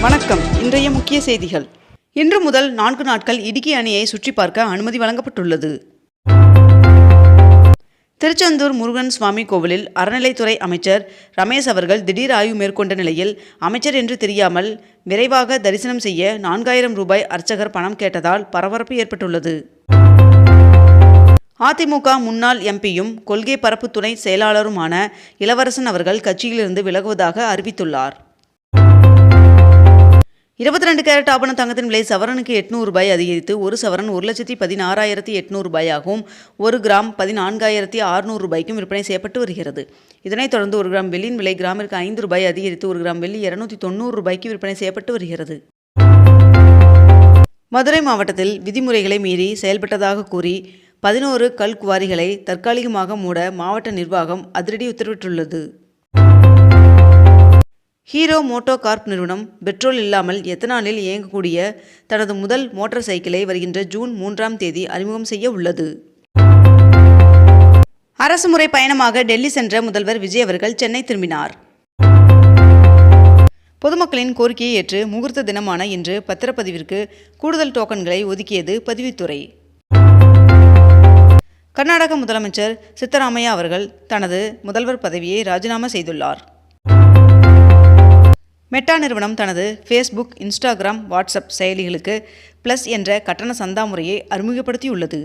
வணக்கம். இன்றைய முக்கிய செய்திகள். இன்று முதல் 4 நாட்கள் இடுக்கி அணையை சுற்றி பார்க்க அனுமதி வழங்கப்பட்டுள்ளது. திருச்செந்தூர் முருகன் சுவாமி கோவிலில் அறநிலைத்துறை அமைச்சர் ரமேஷ் அவர்கள் திடீர் ஆய்வு மேற்கொண்ட நிலையில் அமைச்சர் என்று தெரியாமல் விரைவாக தரிசனம் செய்ய 4000 ரூபாய் அர்ச்சகர் பணம் கேட்டதால் பரபரப்பு ஏற்பட்டுள்ளது. அதிமுக முன்னாள் எம்பியும் கொள்கை பரப்பு துணை செயலாளருமான இளவரசன் அவர்கள் கட்சியிலிருந்து விலகுவதாக அறிவித்துள்ளார். 22 கேரட் ஆபண தங்கத்தின் விலை சவரனுக்கு 800 ரூபாய் அதிகரித்து ஒரு சவரன் 1,16,800 ரூபாயாகவும் 1 கிராம் 14,600 ரூபாய்க்கும் விற்பனை செய்யப்பட்டு வருகிறது. இதனைத் தொடர்ந்து 1 கிராம் வெள்ளியின் விலை கிராமிற்கு 5 ரூபாய் அதிகரித்து 1 கிராம் வெள்ளி 290 ரூபாய்க்கு விற்பனை செய்யப்பட்டு வருகிறது. மதுரை மாவட்டத்தில் விதிமுறைகளை மீறி செயல்பட்டதாக கூறி 11 கல் குவாரிகளை தற்காலிகமாக மூட மாவட்ட நிர்வாகம் அதிரடி உத்தரவிட்டுள்ளது. ஹீரோ மோட்டோ கார்ப் நிறுவனம் பெட்ரோல் இல்லாமல் எத்தனாலில் இயங்கக்கூடிய தனது முதல் மோட்டார் சைக்கிளை வருகின்ற ஜூன் 3ஆம் தேதி அறிமுகம் செய்ய உள்ளது. அரசுமுறை பயணமாக டெல்லி சென்ற முதல்வர் விஜய் அவர்கள் சென்னை திரும்பினார். பொதுமக்களின் கோரிக்கையை ஏற்று முகூர்த்த தினமான இன்று பத்திரப்பதிவிற்கு கூடுதல் டோக்கன்களை ஒதுக்கியது பதிவுத்துறை. கர்நாடக முதலமைச்சர் சித்தராமையா அவர்கள் தனது முதல்வர் பதவியை ராஜினாமா செய்துள்ளார். மெட்டா நிறுவனம் தனது ஃபேஸ்புக், இன்ஸ்டாகிராம், வாட்ஸ்அப் செயலிகளுக்கு பிளஸ் என்ற கட்டண சந்தா முறையை அறிமுகப்படுத்தியுள்ளது.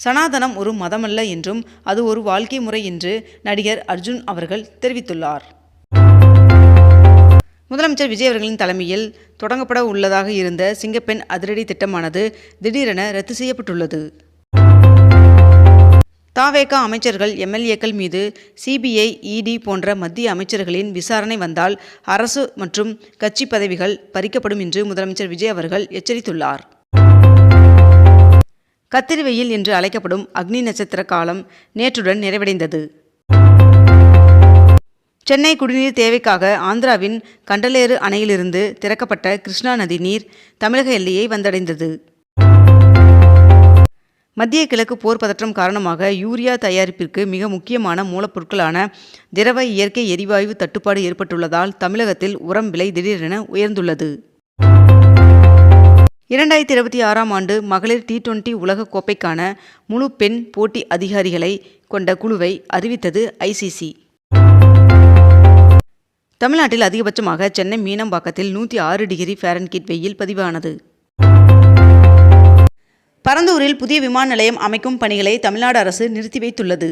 சனாதனம் ஒரு மதமல்ல என்றும் அது ஒரு வாழ்க்கை முறை என்று நடிகர் அர்ஜுன் அவர்கள் தெரிவித்துள்ளார். முதலமைச்சர் விஜய் அவர்களின் தலைமையில் தொடங்கப்பட உள்ளதாக இருந்த சிங்கப்பெண் அதிரடி திட்டமானது திடீரென ரத்து செய்யப்பட்டுள்ளது. தாவேகா அமைச்சர்கள், எம்எல்ஏக்கள் மீது சிபிஐ, இடி போன்ற மத்திய அமைச்சர்களின் விசாரணை வந்தால் அரசு மற்றும் கட்சி பதவிகள் பறிக்கப்படும் என்று முதலமைச்சர் விஜய் அவர்கள் எச்சரித்துள்ளார். கத்திரி வெயில் என்று அழைக்கப்படும் அக்னி நட்சத்திர காலம் நேற்றுடன் நிறைவடைந்தது. சென்னை குடிநீர் தேவைக்காக ஆந்திராவின் கண்டலேறு அணையிலிருந்து திறக்கப்பட்ட கிருஷ்ணா நதி நீர் தமிழக எல்லையை வந்தடைந்தது. மத்திய கிழக்கு போர் பதற்றம் காரணமாக யூரியா தயாரிப்பிற்கு மிக முக்கியமான மூலப்பொருட்களான திரவ இயற்கை எரிவாயு தட்டுப்பாடு ஏற்பட்டுள்ளதால் தமிழகத்தில் உரம் விலை திடீரென உயர்ந்துள்ளது. 2026ஆம் ஆண்டு மகளிர் T20 உலக கோப்பைக்கான முழு பெண் போட்டி அதிகாரிகளை கொண்ட குழுவை அறிவித்தது ICC. தமிழ்நாட்டில் அதிகபட்சமாக சென்னை மீனம்பாக்கத்தில் 106 டிகிரி ஃபாரன்ஹீட் வெயில் பதிவானது. பரந்தூரில் புதிய விமான நிலையம் அமைக்கும் பணிகளை தமிழ்நாடு அரசு நிறுத்தி வைத்துள்ளது.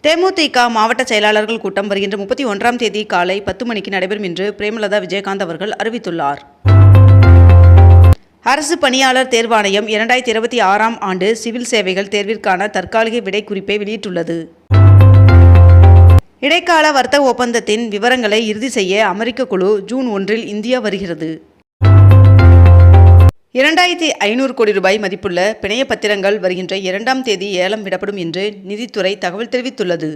தேமுதிக மாவட்ட செயலாளர்கள் கூட்டம் வருகின்ற 31ஆம் தேதி காலை 10 மணிக்கு நடைபெறும் என்று பிரேமலதா விஜயகாந்த் அவர்கள் அறிவித்துள்ளார். அரசு பணியாளர் தேர்வாணையம் 2026ஆம் ஆண்டு சிவில் சேவைகள் தேர்விற்கான தற்காலிக விடை குறிப்பை வெளியிட்டுள்ளது. இடைக்கால வர்த்தக ஒப்பந்தத்தின் விவரங்களை இறுதி செய்ய அமெரிக்க குழு ஜூன் 1இல் இந்தியா வருகிறது. 2500 கோடி ரூபாய் மதிப்புள்ள பிணைய பத்திரங்கள் வருகின்ற 2ஆம் தேதி ஏலம் விடப்படும் என்று நிதித்துறை தகவல் தெரிவித்துள்ளது.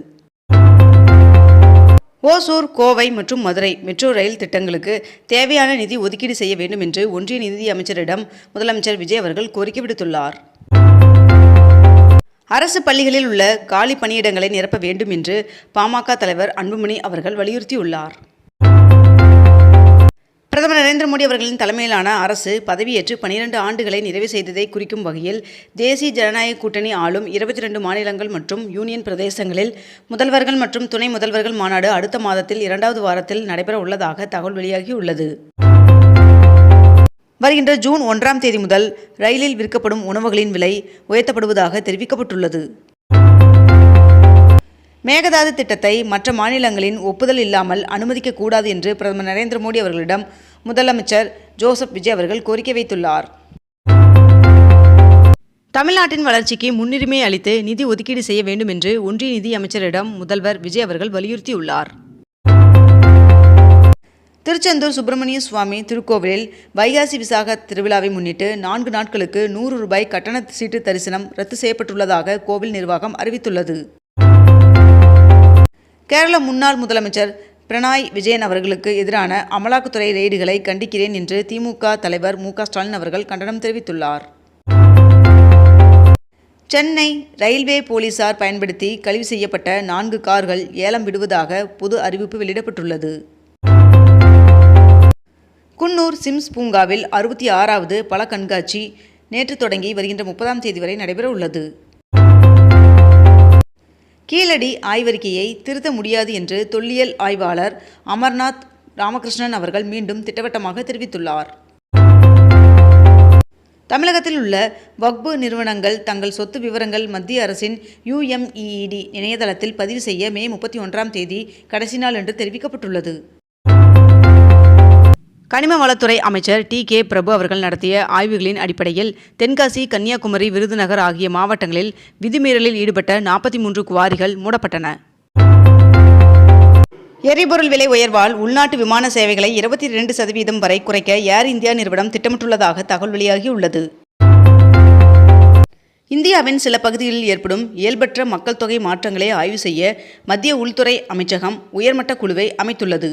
ஓசூர், கோவை மற்றும் மதுரை மெட்ரோ ரயில் திட்டங்களுக்கு தேவையான நிதி ஒதுக்கீடு செய்ய வேண்டும் என்று ஒன்றிய நிதி அமைச்சரிடம் முதலமைச்சர் விஜய் அவர்கள் கோரிக்கை விடுத்துள்ளார். அரசு பள்ளிகளில் உள்ள காலி பணியிடங்களை நிரப்ப வேண்டும் என்று பாமக தலைவர் அன்புமணி அவர்கள் வலியுறுத்தியுள்ளார். பிரதமர் நரேந்திர மோடி அவர்களின் தலைமையிலான அரசு பதவியேற்று 12 ஆண்டுகளை நிறைவு செய்ததை குறிக்கும் வகையில் தேசிய ஜனநாயக கூட்டணி ஆளும் 22 மாநிலங்கள் மற்றும் யூனியன் பிரதேசங்களில் முதல்வர்கள் மற்றும் துணை முதல்வர்கள் மாநாடு அடுத்த மாதத்தில் 2வது வாரத்தில் நடைபெற உள்ளதாக தகவல் வெளியாகியுள்ளது. வருகின்ற ஜூன் 1ஆம் தேதி முதல் ரயிலில் விற்கப்படும் உணவுகளின் விலை உயர்த்தப்படுவதாக தெரிவிக்கப்பட்டுள்ளது. மேகதாது திட்டத்தை மற்ற மாநிலங்களின் ஒப்புதல் இல்லாமல் அனுமதிக்க கூடாது என்று பிரதமர் நரேந்திர மோடி அவர்களிடம் முதலமைச்சர் ஜோசப் விஜய் அவர்கள் கோரிக்கை வைத்துள்ளார். தமிழ்நாட்டின் வளர்ச்சிக்கு முன்னுரிமை அளித்து நிதி ஒதுக்கீடு செய்ய வேண்டும் என்று ஒன்றிய நிதி அமைச்சரிடம் முதல்வர் விஜய் அவர்கள் வலியுறுத்தியுள்ளார். திருச்செந்தூர் சுப்பிரமணிய சுவாமி திருக்கோவிலில் வைகாசி விசாக திருவிழாவை முன்னிட்டு 4 நாட்களுக்கு 100 ரூபாய் கட்டண சீட்டு தரிசனம் ரத்து செய்யப்பட்டுள்ளதாக கோவில் நிர்வாகம் அறிவித்துள்ளது. கேரள முன்னாள் முதலமைச்சர் பினராயி விஜயன் அவர்களுக்கு எதிரான அமலாக்கத்துறை ரெய்டுகளை கண்டிக்கிறேன் என்று திமுக தலைவர் மு.க. ஸ்டாலின் அவர்கள் கண்டனம் தெரிவித்துள்ளார். சென்னை ரயில்வே போலீசார் பயன்படுத்தி கழிவு செய்யப்பட்ட 4 கார்கள் ஏலம் விடுவதாக பொது அறிவிப்பு வெளியிடப்பட்டுள்ளது. குன்னூர் சிம்ஸ் பூங்காவில் 66வது பழ கண்காட்சி நேற்று தொடங்கி வருகின்ற 30ஆம் தேதி வரை நடைபெற உள்ளது. கீழடி ஆய்வறிக்கையை திருத்த முடியாது என்று தொல்லியல் ஆய்வாளர் அமர்நாத் ராமகிருஷ்ணன் அவர்கள் மீண்டும் திட்டவட்டமாக தெரிவித்துள்ளார். தமிழகத்தில் உள்ள வக்பு நிறுவனங்கள் தங்கள் சொத்து விவரங்கள் மத்திய அரசின் UMEED இணையதளத்தில் பதிவு செய்ய மே 31ஆம் தேதி கடைசி நாள் என்று தெரிவிக்கப்பட்டுள்ளது. கனிம வளத்துறை அமைச்சர் TK பிரபு அவர்கள் நடத்திய ஆய்வுகளின் அடிப்படையில் தென்காசி, கன்னியாகுமரி, விருதுநகர் ஆகிய மாவட்டங்களில் விதிமீறலில் ஈடுபட்ட 43 குவாரிகள் மூடப்பட்டன. எரிபொருள் விலை உயர்வால் உள்நாட்டு விமான சேவைகளை 22% வரை குறைக்க ஏர் இந்தியா நிறுவனம் திட்டமிட்டுள்ளதாக தகவல் வெளியாகியுள்ளது. இந்தியாவின் சில பகுதிகளில் ஏற்படும் இயல்பற்ற மக்கள் தொகை மாற்றங்களை ஆய்வு செய்ய மத்திய உள்துறை அமைச்சகம் உயர்மட்ட குழுவை அமைத்துள்ளது.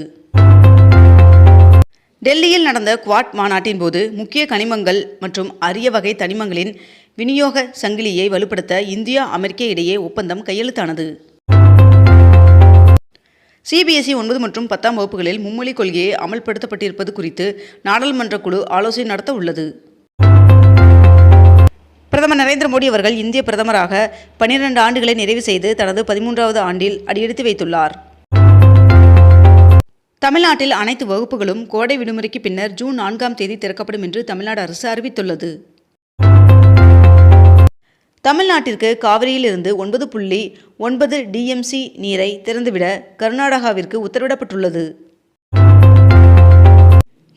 டெல்லியில் நடந்த குவாட் மாநாட்டின் போது முக்கிய கனிமங்கள் மற்றும் அரிய வகை தனிமங்களின் விநியோக சங்கிலியை வலுப்படுத்த இந்தியா, அமெரிக்கா இடையே ஒப்பந்தம் கையெழுத்தானது. CBSE 9 மற்றும் 10ஆம் வகுப்புகளில் மும்மொழி கொள்கையை அமல்படுத்தப்பட்டிருப்பது குறித்து நாடாளுமன்ற குழு ஆலோசனை நடத்த உள்ளது. பிரதமர் நரேந்திர மோடி அவர்கள் இந்திய பிரதமராக 12 ஆண்டுகளை நிறைவு செய்து தனது 13வது ஆண்டில் அடியெடுத்து வைத்துள்ளார். தமிழ்நாட்டில் அனைத்து வகுப்புகளும் கோடை விடுமுறைக்கு பின்னர் ஜூன் 4ஆம் தேதி திறக்கப்படும் என்று தமிழ்நாடு அரசு அறிவித்துள்ளது. தமிழ்நாட்டிற்கு காவிரியில் இருந்து 9.9 DMC நீரை திறந்துவிட கர்நாடகாவிற்கு உத்தரவிடப்பட்டுள்ளது.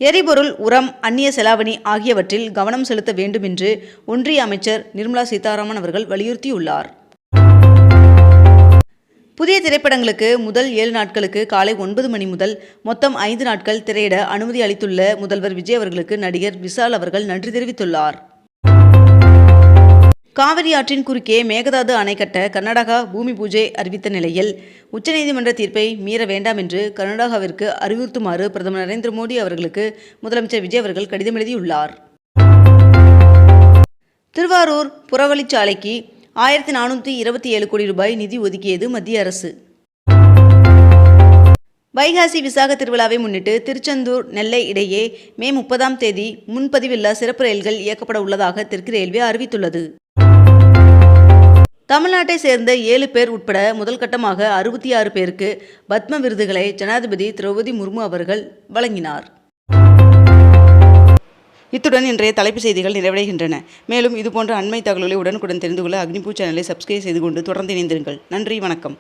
எரிபொருள், உரம், அந்நிய செலாவணி ஆகியவற்றில் கவனம் செலுத்த வேண்டும் என்று ஒன்றிய அமைச்சர் நிர்மலா சீதாராமன் அவர்கள் வலியுறுத்தியுள்ளார். புதிய திரைப்படங்களுக்கு முதல் 7 நாட்களுக்கு காலை 9 மணி முதல் மொத்தம் 5 நாட்கள் திரையிட அனுமதி அளித்துள்ள முதல்வர் விஜய் அவர்களுக்கு நடிகர் விஷால் அவர்கள் நன்றி தெரிவித்துள்ளார். காவிரி ஆற்றின் குறுக்கே மேகதாது அணை கட்ட கர்நாடகா பூமி பூஜை அறிவித்த நிலையில் உச்சநீதிமன்ற தீர்ப்பை மீற வேண்டாம் என்று கர்நாடகாவிற்கு அறிவுறுத்துமாறு பிரதமர் நரேந்திர மோடி அவர்களுக்கு முதலமைச்சர் விஜய் அவர்கள் கடிதம் எழுதியுள்ளார். திருவாரூர் புறவழிச்சாலைக்கு 1427 கோடி ரூபாய் நிதி ஒதுக்கியது மத்திய அரசு. வைகாசி விசாக திருவிழாவை முன்னிட்டு திருச்செந்தூர், நெல்லை இடையே மே 30ஆம் தேதி முன்பதிவில்லா சிறப்பு ரயில்கள் இயக்கப்பட உள்ளதாக தெற்கு ரயில்வே அறிவித்துள்ளது. தமிழ்நாட்டை சேர்ந்த 7 பேர் உட்பட முதல் கட்டமாக 66 பேருக்கு பத்ம விருதுகளை ஜனாதிபதி திரௌபதி முர்மு அவர்கள் வழங்கினார். இத்துடன் இன்றைய தலைப்புச் செய்திகள் நிறைவடைகின்றன. மேலும் இதுபோன்ற அண்மை தகவல்களை உடனுக்குடன் தெரிந்து கொள்ள அக்னிபூ சேனலை சப்ஸ்கிரைப் செய்து கொண்டு தொடர்ந்து இணைந்திருங்கள். நன்றி, வணக்கம்.